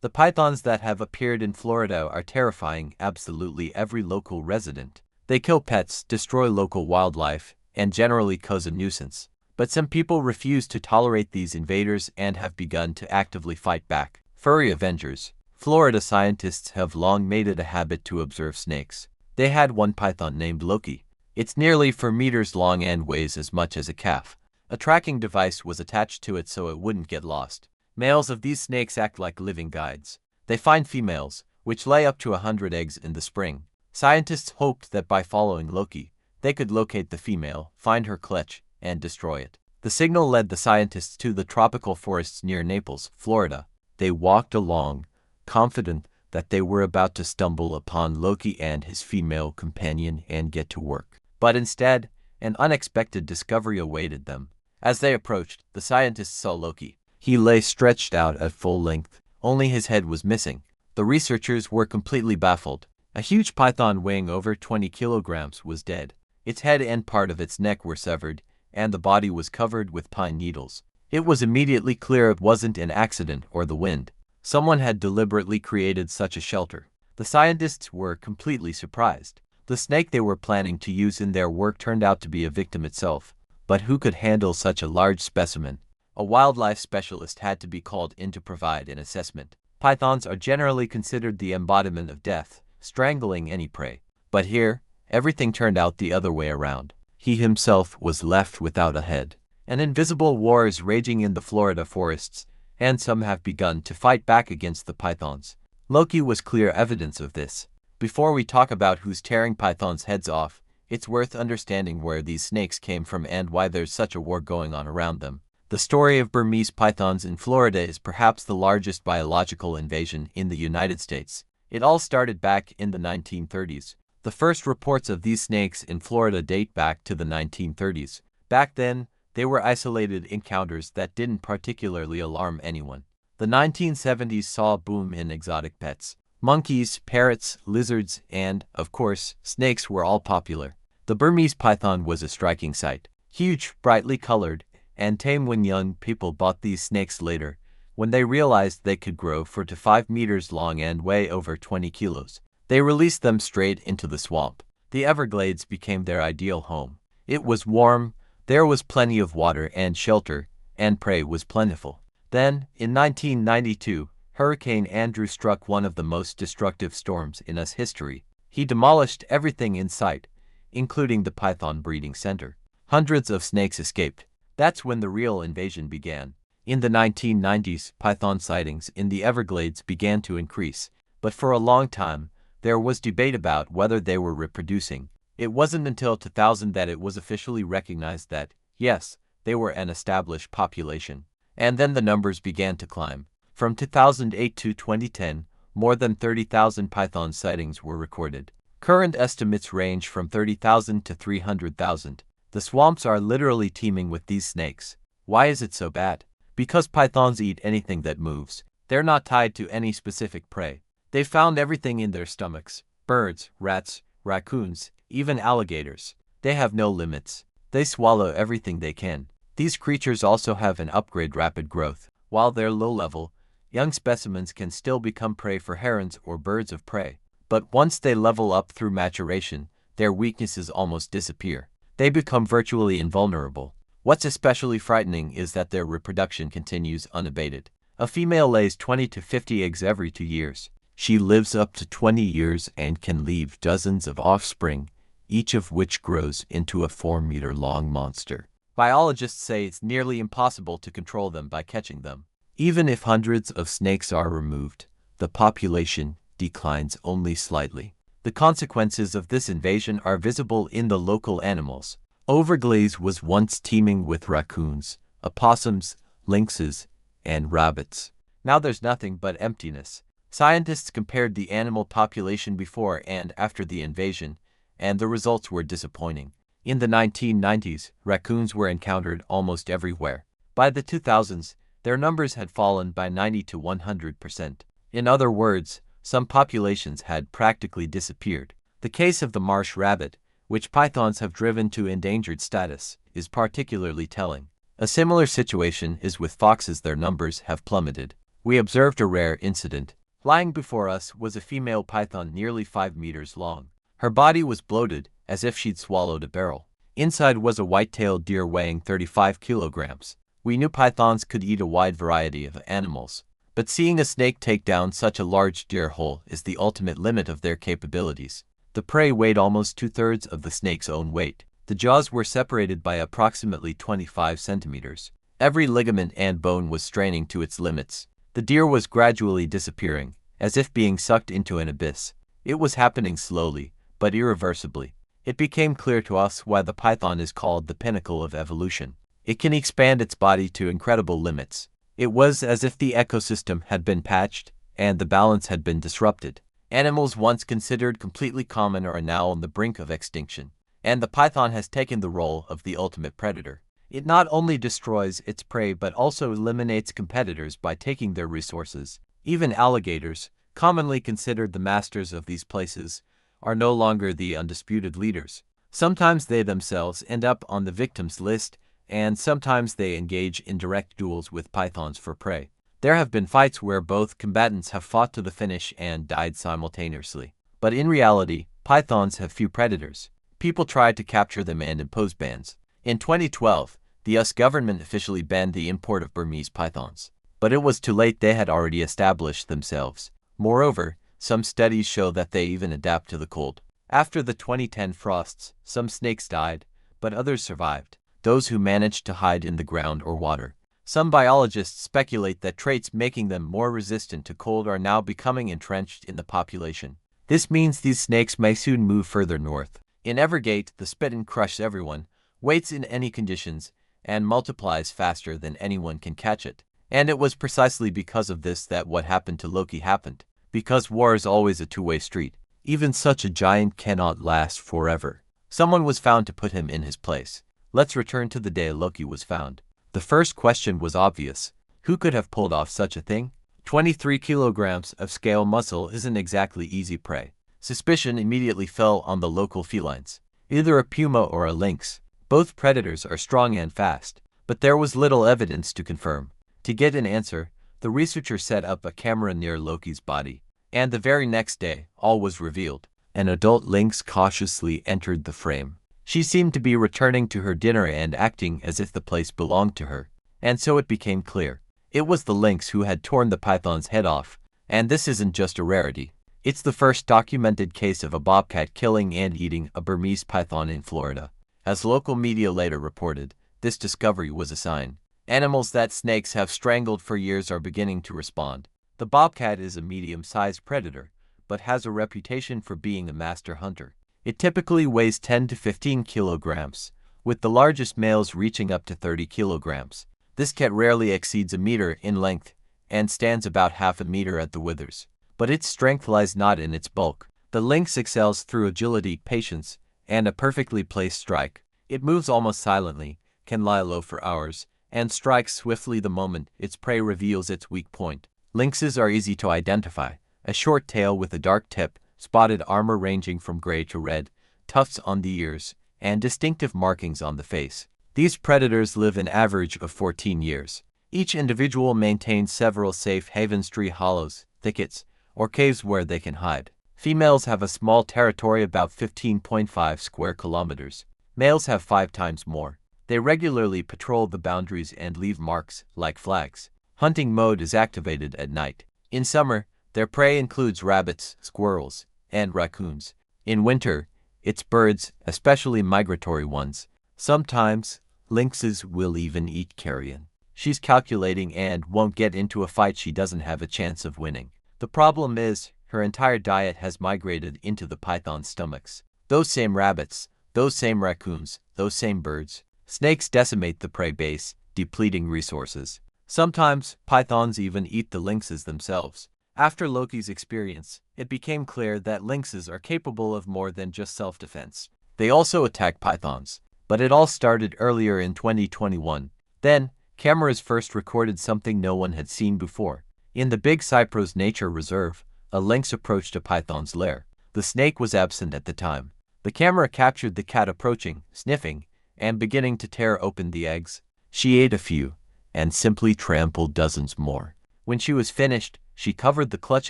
The pythons that have appeared in Florida are terrifying absolutely every local resident. They kill pets, destroy local wildlife, and generally cause a nuisance. But some people refuse to tolerate these invaders and have begun to actively fight back. Furry Avengers. Florida scientists have long made it a habit to observe snakes. They had one python named Loki. It's nearly 4 meters long and weighs as much as a calf. A tracking device was attached to it so it wouldn't get lost. Males of these snakes act like living guides. They find females, which lay up to 100 eggs in the spring. Scientists hoped that by following Loki, they could locate the female, find her clutch, and destroy it. The signal led the scientists to the tropical forests near Naples, Florida. They walked along, confident that they were about to stumble upon Loki and his female companion and get to work. But instead, an unexpected discovery awaited them. As they approached, the scientists saw Loki. He lay stretched out at full length, only his head was missing. The researchers were completely baffled. A huge python weighing over 20 kilograms was dead. Its head and part of its neck were severed, and the body was covered with pine needles. It was immediately clear it wasn't an accident or the wind. Someone had deliberately created such a shelter. The scientists were completely surprised. The snake they were planning to use in their work turned out to be a victim itself. But who could handle such a large specimen? A wildlife specialist had to be called in to provide an assessment. Pythons are generally considered the embodiment of death, strangling any prey. But here, everything turned out the other way around. He himself was left without a head. An invisible war is raging in the Florida forests, and some have begun to fight back against the pythons. Loki was clear evidence of this. Before we talk about who's tearing pythons' heads off, it's worth understanding where these snakes came from and why there's such a war going on around them. The story of Burmese pythons in Florida is perhaps the largest biological invasion in the United States. It all started back in the 1930s. The first reports of these snakes in Florida date back to the 1930s. Back then, they were isolated encounters that didn't particularly alarm anyone. The 1970s saw a boom in exotic pets. Monkeys, parrots, lizards, and, of course, snakes were all popular. The Burmese python was a striking sight. Huge, brightly colored, and tame. When young people bought these snakes later, when they realized they could grow 4 to 5 meters long and weigh over 20 kilos, they released them straight into the swamp. The Everglades became their ideal home. It was warm, there was plenty of water and shelter, and prey was plentiful. Then, in 1992, Hurricane Andrew struck, one of the most destructive storms in US history. He demolished everything in sight, including the python breeding center. Hundreds of snakes escaped. That's when the real invasion began. In the 1990s, python sightings in the Everglades began to increase, but for a long time, there was debate about whether they were reproducing. It wasn't until 2000 that it was officially recognized that, yes, they were an established population. And then the numbers began to climb. From 2008 to 2010, more than 30,000 python sightings were recorded. Current estimates range from 30,000 to 300,000. The swamps are literally teeming with these snakes. Why is it so bad? Because pythons eat anything that moves. They're not tied to any specific prey. They found everything in their stomachs: birds, rats, raccoons, even alligators. They have no limits. They swallow everything they can. These creatures also have an upgrade rapid growth. While they're low level, young specimens can still become prey for herons or birds of prey. But once they level up through maturation, their weaknesses almost disappear. They become virtually invulnerable. What's especially frightening is that their reproduction continues unabated. A female lays 20 to 50 eggs every 2 years. She lives up to 20 years and can leave dozens of offspring, each of which grows into a 4-meter-long monster. Biologists say it's nearly impossible to control them by catching them. Even if hundreds of snakes are removed, the population declines only slightly. The consequences of this invasion are visible in the local animals. Everglades was once teeming with raccoons, opossums, lynxes, and rabbits. Now there's nothing but emptiness. Scientists compared the animal population before and after the invasion, and the results were disappointing. In the 1990s, raccoons were encountered almost everywhere. By the 2000s, their numbers had fallen by 90 to 100%. In other words, some populations had practically disappeared. The case of the marsh rabbit, which pythons have driven to endangered status, is particularly telling. A similar situation is with foxes. Their numbers have plummeted. we observed a rare incident. Lying before us was a female python nearly 5 meters long. Her body was bloated, as if she'd swallowed a barrel. Inside was a white-tailed deer weighing 35 kilograms. We knew pythons could eat a wide variety of animals, but seeing a snake take down such a large deer whole is the ultimate limit of their capabilities. The prey weighed almost 2/3 of the snake's own weight. The jaws were separated by approximately 25 centimeters. Every ligament and bone was straining to its limits. The deer was gradually disappearing, as if being sucked into an abyss. It was happening slowly, but irreversibly. It became clear to us why the python is called the pinnacle of evolution. It can expand its body to incredible limits. It was as if the ecosystem had been patched, and the balance had been disrupted. Animals once considered completely common are now on the brink of extinction, and the python has taken the role of the ultimate predator. It not only destroys its prey but also eliminates competitors by taking their resources. Even alligators, commonly considered the masters of these places, are no longer the undisputed leaders. Sometimes they themselves end up on the victims list, and sometimes they engage in direct duels with pythons for prey. There have been fights where both combatants have fought to the finish and died simultaneously. But in reality, pythons have few predators. People tried to capture them and impose bans. In 2012, the US government officially banned the import of Burmese pythons. But it was too late, they had already established themselves. Moreover, some studies show that they even adapt to the cold. After the 2010 frosts, some snakes died, but others survived, those who managed to hide in the ground or water. Some biologists speculate that traits making them more resistant to cold are now becoming entrenched in the population. This means these snakes may soon move further north. In Evergate, the spittin crushes everyone, waits in any conditions, and multiplies faster than anyone can catch it. And it was precisely because of this that what happened to Loki happened. Because war is always a two-way street. Even such a giant cannot last forever. Someone was found to put him in his place. Let's return to the day Loki was found. The first question was obvious. Who could have pulled off such a thing? 23 kilograms of scale muscle isn't exactly easy prey. Suspicion immediately fell on the local felines. Either a puma or a lynx. Both predators are strong and fast, but there was little evidence to confirm. To get an answer, the researchers set up a camera near Loki's body, and the very next day, all was revealed. An adult lynx cautiously entered the frame. She seemed to be returning to her dinner and acting as if the place belonged to her, and so it became clear. It was the lynx who had torn the python's head off, and this isn't just a rarity. It's the first documented case of a bobcat killing and eating a Burmese python in Florida. As local media later reported, this discovery was a sign. Animals that snakes have strangled for years are beginning to respond. The bobcat is a medium-sized predator, but has a reputation for being a master hunter. It typically weighs 10 to 15 kilograms, with the largest males reaching up to 30 kilograms. This cat rarely exceeds a meter in length and stands about half a meter at the withers. But its strength lies not in its bulk. The lynx excels through agility, patience, and a perfectly placed strike. It moves almost silently, can lie low for hours, and strikes swiftly the moment its prey reveals its weak point. Lynxes are easy to identify. A short tail with a dark tip, spotted armor ranging from gray to red, tufts on the ears, and distinctive markings on the face. These predators live an average of 14 years. Each individual maintains several safe havens, tree hollows, thickets, or caves where they can hide. Females have a small territory about 15.5 square kilometers. Males have 5 times more. They regularly patrol the boundaries and leave marks, like flags. Hunting mode is activated at night. In summer, their prey includes rabbits, squirrels, and raccoons. In winter, it's birds, especially migratory ones. Sometimes, lynxes will even eat carrion. She's calculating and won't get into a fight she doesn't have a chance of winning. The problem is, her entire diet has migrated into the python's stomachs. Those same rabbits, those same raccoons, those same birds. Snakes decimate the prey base, depleting resources. Sometimes, pythons even eat the lynxes themselves. After Loki's experience, it became clear that lynxes are capable of more than just self-defense. They also attack pythons. But it all started earlier in 2021. Then, cameras first recorded something no one had seen before. In the Big Cypress Nature Reserve, a lynx approached a python's lair. The snake was absent at the time. The camera captured the cat approaching, sniffing, and beginning to tear open the eggs. She ate a few, and simply trampled dozens more. When she was finished, she covered the clutch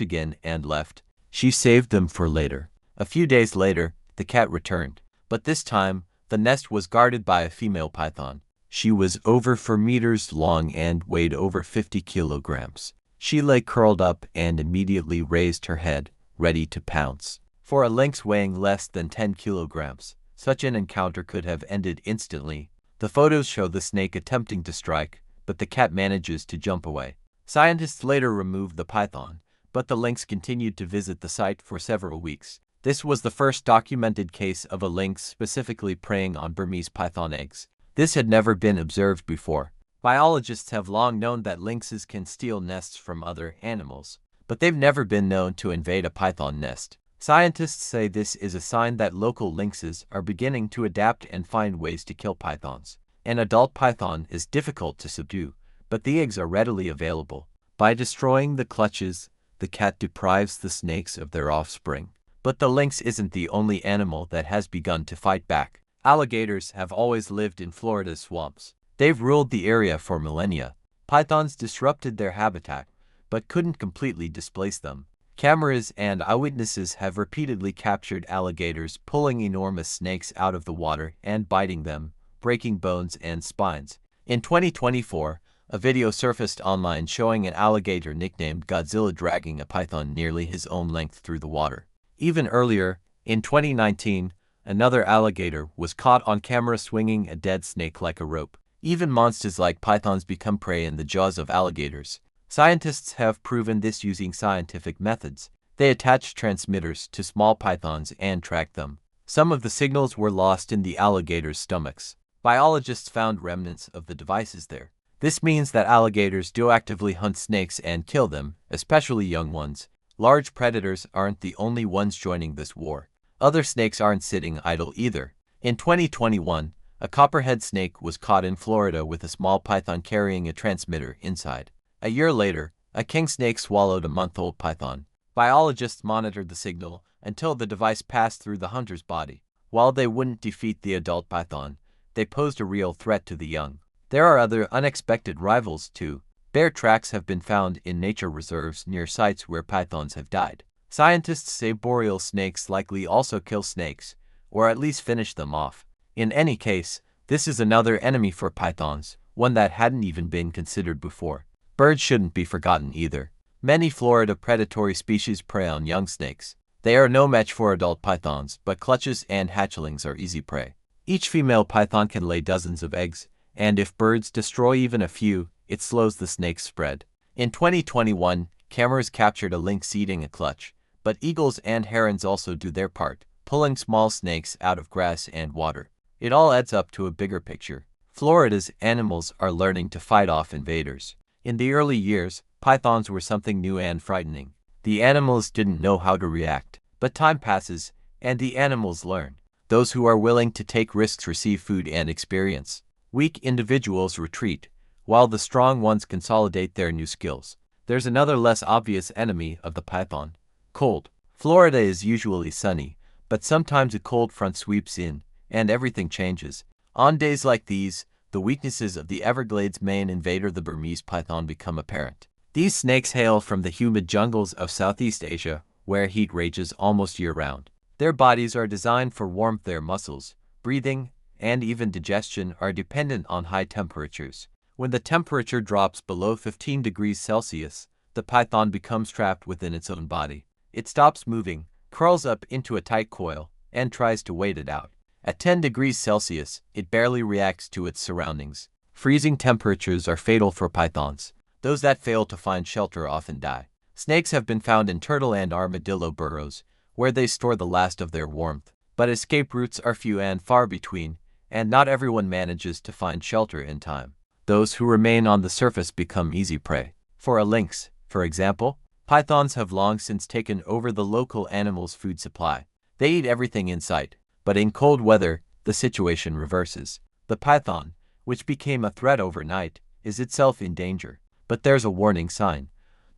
again and left. She saved them for later. A few days later, the cat returned, but this time, the nest was guarded by a female python. She was over 4 meters long and weighed over 50 kilograms. She lay curled up and immediately raised her head, ready to pounce. For a lynx weighing less than 10 kilograms, such an encounter could have ended instantly. The photos show the snake attempting to strike, but the cat manages to jump away. Scientists later removed the python, but the lynx continued to visit the site for several weeks. This was the first documented case of a lynx specifically preying on Burmese python eggs. This had never been observed before. Biologists have long known that lynxes can steal nests from other animals, but they've never been known to invade a python nest. Scientists say this is a sign that local lynxes are beginning to adapt and find ways to kill pythons. An adult python is difficult to subdue, but the eggs are readily available. By destroying the clutches, the cat deprives the snakes of their offspring. But the lynx isn't the only animal that has begun to fight back. Alligators have always lived in Florida's swamps. They've ruled the area for millennia. Pythons disrupted their habitat, but couldn't completely displace them. Cameras and eyewitnesses have repeatedly captured alligators pulling enormous snakes out of the water and biting them, breaking bones and spines. In 2024, a video surfaced online showing an alligator nicknamed Godzilla dragging a python nearly his own length through the water. Even earlier, in 2019, another alligator was caught on camera swinging a dead snake like a rope. Even monsters like pythons become prey in the jaws of alligators. Scientists have proven this using scientific methods. They attach transmitters to small pythons and track them. Some of the signals were lost in the alligators' stomachs. Biologists found remnants of the devices there. This means that alligators do actively hunt snakes and kill them, especially young ones. Large predators aren't the only ones joining this war. Other snakes aren't sitting idle either. In 2021, a copperhead snake was caught in Florida with a small python carrying a transmitter inside. A year later, a king snake swallowed a month-old python. Biologists monitored the signal until the device passed through the hunter's body. While they wouldn't defeat the adult python, they posed a real threat to the young. There are other unexpected rivals too. Bear tracks have been found in nature reserves near sites where pythons have died. Scientists say boreal snakes likely also kill snakes, or at least finish them off. In any case, this is another enemy for pythons, one that hadn't even been considered before. Birds shouldn't be forgotten either. Many Florida predatory species prey on young snakes. They are no match for adult pythons, but clutches and hatchlings are easy prey. Each female python can lay dozens of eggs, and if birds destroy even a few, it slows the snake's spread. In 2021, cameras captured a lynx eating a clutch, but eagles and herons also do their part, pulling small snakes out of grass and water. It all adds up to a bigger picture. Florida's animals are learning to fight off invaders. In the early years, pythons were something new and frightening. The animals didn't know how to react, but time passes, and the animals learn. Those who are willing to take risks receive food and experience. Weak individuals retreat, while the strong ones consolidate their new skills. There's another less obvious enemy of the python: cold. Florida is usually sunny, but sometimes a cold front sweeps in, and everything changes. On days like these, the weaknesses of the Everglades' main invader, the Burmese python, become apparent. These snakes hail from the humid jungles of Southeast Asia, where heat rages almost year-round. Their bodies are designed for warmth. Their muscles, breathing, and even digestion are dependent on high temperatures. When the temperature drops below 15 degrees Celsius, the python becomes trapped within its own body. It stops moving, curls up into a tight coil, and tries to wait it out. At 10 degrees Celsius, it barely reacts to its surroundings. Freezing temperatures are fatal for pythons. Those that fail to find shelter often die. Snakes have been found in turtle and armadillo burrows, where they store the last of their warmth. But escape routes are few and far between, and not everyone manages to find shelter in time. Those who remain on the surface become easy prey. For a lynx, for example, pythons have long since taken over the local animal's food supply. They eat everything in sight, but in cold weather, the situation reverses. The python, which became a threat overnight, is itself in danger. But there's a warning sign.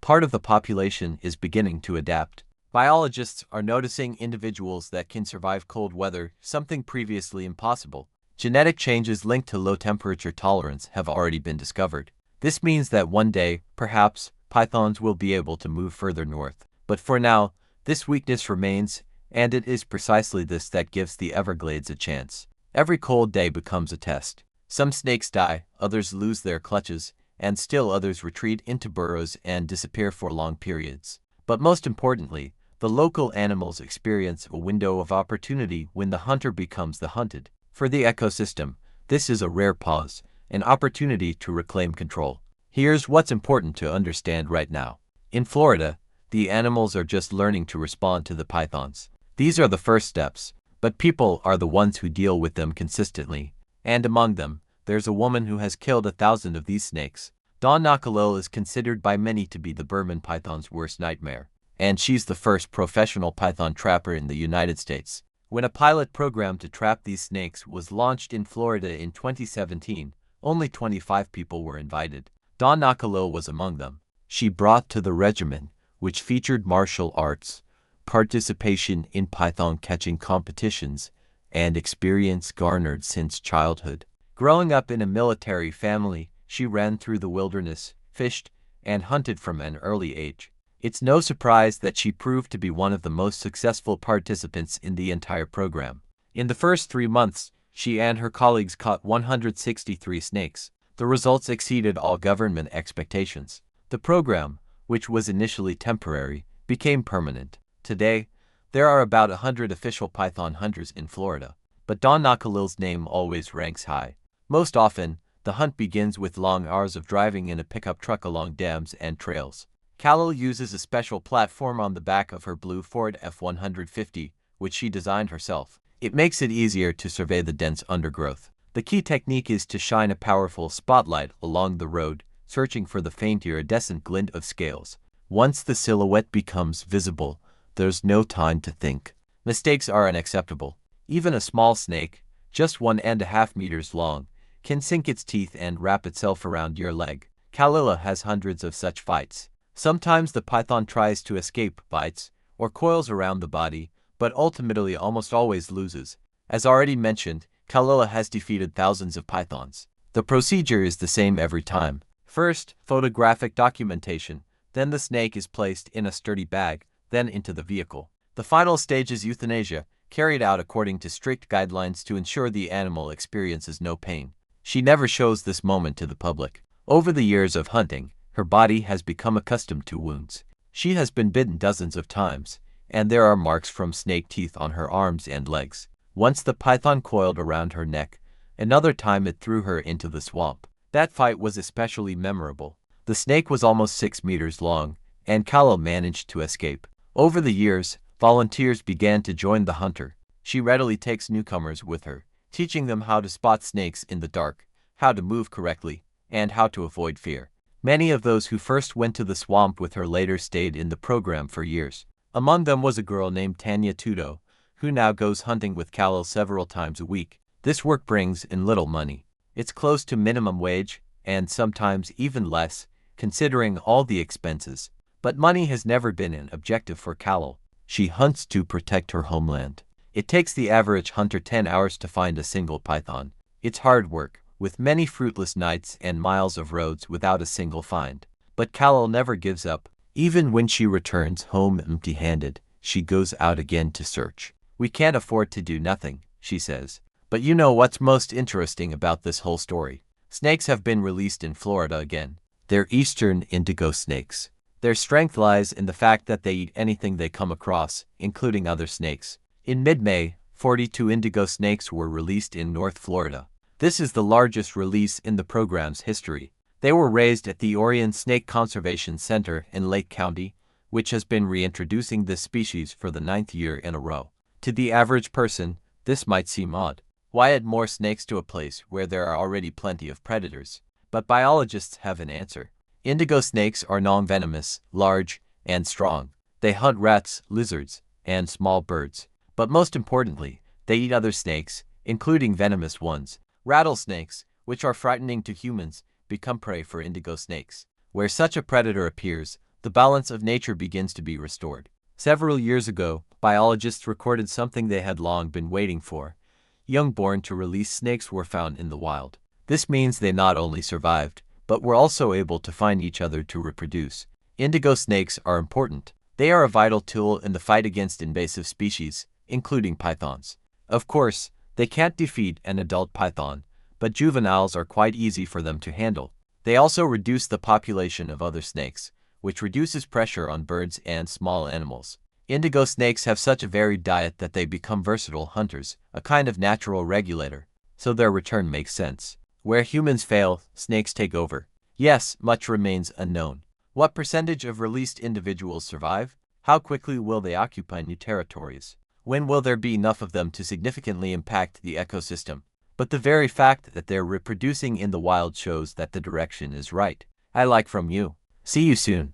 Part of the population is beginning to adapt. Biologists are noticing individuals that can survive cold weather, something previously impossible. Genetic changes linked to low temperature tolerance have already been discovered. This means that one day, perhaps, pythons will be able to move further north. But for now, this weakness remains, and it is precisely this that gives the Everglades a chance. Every cold day becomes a test. Some snakes die, others lose their clutches, and still others retreat into burrows and disappear for long periods. But most importantly, the local animals experience a window of opportunity when the hunter becomes the hunted. For the ecosystem, this is a rare pause, an opportunity to reclaim control. Here's what's important to understand right now. In Florida, the animals are just learning to respond to the pythons. These are the first steps, but people are the ones who deal with them consistently. And among them, there's a woman who has killed 1,000 of these snakes. Dawn Nakalil is considered by many to be the Burman python's worst nightmare, and she's the first professional python trapper in the United States. When a pilot program to trap these snakes was launched in Florida in 2017, only 25 people were invited. Dawn Nakalil was among them. She brought to the regimen, which featured martial arts, participation in python catching competitions, and experience garnered since childhood. Growing up in a military family, she ran through the wilderness, fished, and hunted from an early age. It's no surprise that she proved to be one of the most successful participants in the entire program. In the first 3 months, she and her colleagues caught 163 snakes. The results exceeded all government expectations. The program, which was initially temporary, became permanent. Today, there are about 100 official python hunters in Florida, but Dawn Nakalil's name always ranks high. Most often, the hunt begins with long hours of driving in a pickup truck along dams and trails. Kalil uses a special platform on the back of her blue Ford F-150, which she designed herself. It makes it easier to survey the dense undergrowth. The key technique is to shine a powerful spotlight along the road, searching for the faint iridescent glint of scales. Once the silhouette becomes visible, there's no time to think. Mistakes are unacceptable. Even a small snake, just 1.5 meters long, can sink its teeth and wrap itself around your leg. Kalila has hundreds of such fights. Sometimes the python tries to escape bites or coils around the body, but ultimately almost always loses. As already mentioned, Kalila has defeated thousands of pythons. The procedure is the same every time. First, photographic documentation, then the snake is placed in a sturdy bag, then into the vehicle. The final stage is euthanasia, carried out according to strict guidelines to ensure the animal experiences no pain. She never shows this moment to the public. Over the years of hunting, her body has become accustomed to wounds. She has been bitten dozens of times, and there are marks from snake teeth on her arms and legs. Once the python coiled around her neck, another time it threw her into the swamp. That fight was especially memorable. The snake was almost 6 meters long, and Kalil managed to escape. Over the years, volunteers began to join the hunter. She readily takes newcomers with her, teaching them how to spot snakes in the dark, how to move correctly, and how to avoid fear. Many of those who first went to the swamp with her later stayed in the program for years. Among them was a girl named Tanya Tudo, who now goes hunting with Kalil several times a week. This work brings in little money. It's close to minimum wage, and sometimes even less, considering all the expenses. But money has never been an objective for Kalil. She hunts to protect her homeland. It takes the average hunter 10 hours to find a single python. It's hard work, with many fruitless nights and miles of roads without a single find. But Kalil never gives up. Even when she returns home empty-handed, she goes out again to search. "We can't afford to do nothing," she says. But you know what's most interesting about this whole story? Snakes have been released in Florida again. They're eastern indigo snakes. Their strength lies in the fact that they eat anything they come across, including other snakes. In mid-May, 42 indigo snakes were released in North Florida. This is the largest release in the program's history. They were raised at the Orion Snake Conservation Center in Lake County, which has been reintroducing this species for the 9th year in a row. To the average person, this might seem odd. Why add more snakes to a place where there are already plenty of predators? But biologists have an answer. Indigo snakes are non-venomous, large, and strong. They hunt rats, lizards, and small birds. But most importantly, they eat other snakes, including venomous ones. Rattlesnakes, which are frightening to humans, become prey for indigo snakes. Where such a predator appears, the balance of nature begins to be restored. Several years ago, biologists recorded something they had long been waiting for. Young born-to-release snakes were found in the wild. This means they not only survived, but were also able to find each other to reproduce. Indigo snakes are important. They are a vital tool in the fight against invasive species, including pythons. Of course, they can't defeat an adult python, but juveniles are quite easy for them to handle. They also reduce the population of other snakes, which reduces pressure on birds and small animals. Indigo snakes have such a varied diet that they become versatile hunters, a kind of natural regulator, so their return makes sense. Where humans fail, snakes take over. Yes, much remains unknown. What percentage of released individuals survive? How quickly will they occupy new territories? When will there be enough of them to significantly impact the ecosystem? But the very fact that they're reproducing in the wild shows that the direction is right. I like from you. See you soon.